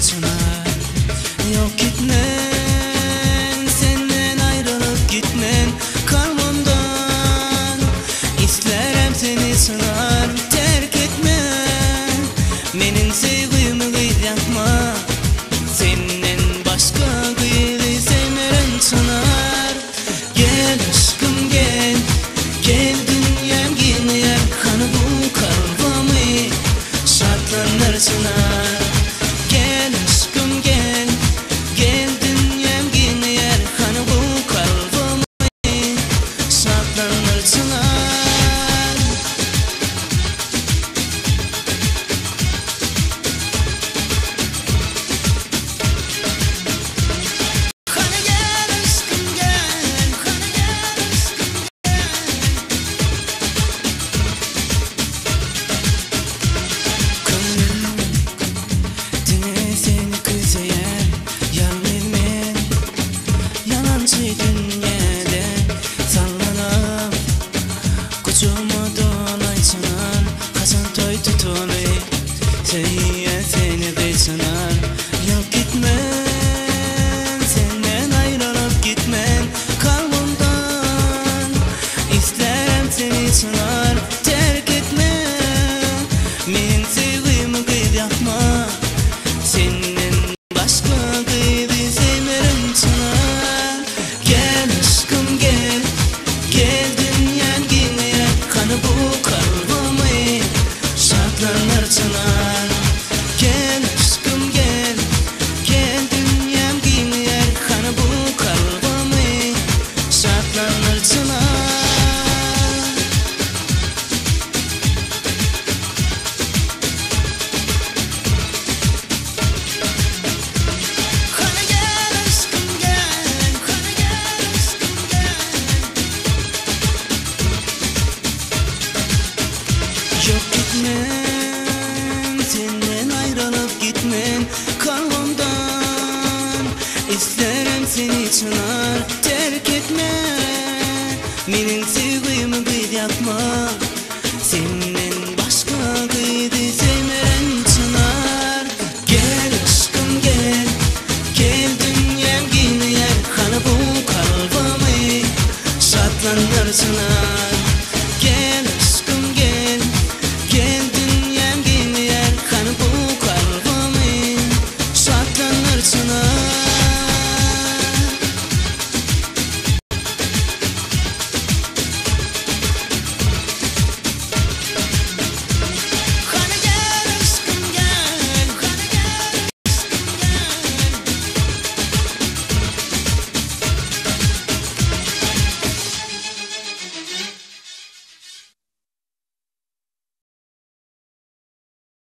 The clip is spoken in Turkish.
çınar. Yok gitmen, senden ayrılıp gitmen kalbimden. İsterim seni sınar, terk etme. Menin sevgimi kıyıp yapma. Senden başka kıyıp sevmeren çınar. Gel aşkım gel, gel dünyam giymeyen kanı bu kalbimi şartlanır çınar. Gel aşkım gel, gel dünyam giymeyen kanı bu kalbimi şartlanır çınar. Dünyada sallanıp kucağıma dolay çınar. Kaçan toy tutulay seyiye seni kıyçınar. Yok gitmen, senden ayrılıp gitmen kalbimden. İsterim seni çınar, terk etme. Men sevgimi kıyıp yapma. Senden başka kıyıp sevmerim çınar. Gel aşkım gel, gel dünyan giymeyen kanı bu kalbimi şartlanır çınar. Gel aşkım gel, gel dünyan giymeyen kanı bu kalbimi şartlanır çınar. Yok gitmen, senden ayrılıp gitmen kalbimden. İsterim seni çınar, terk etme. Menin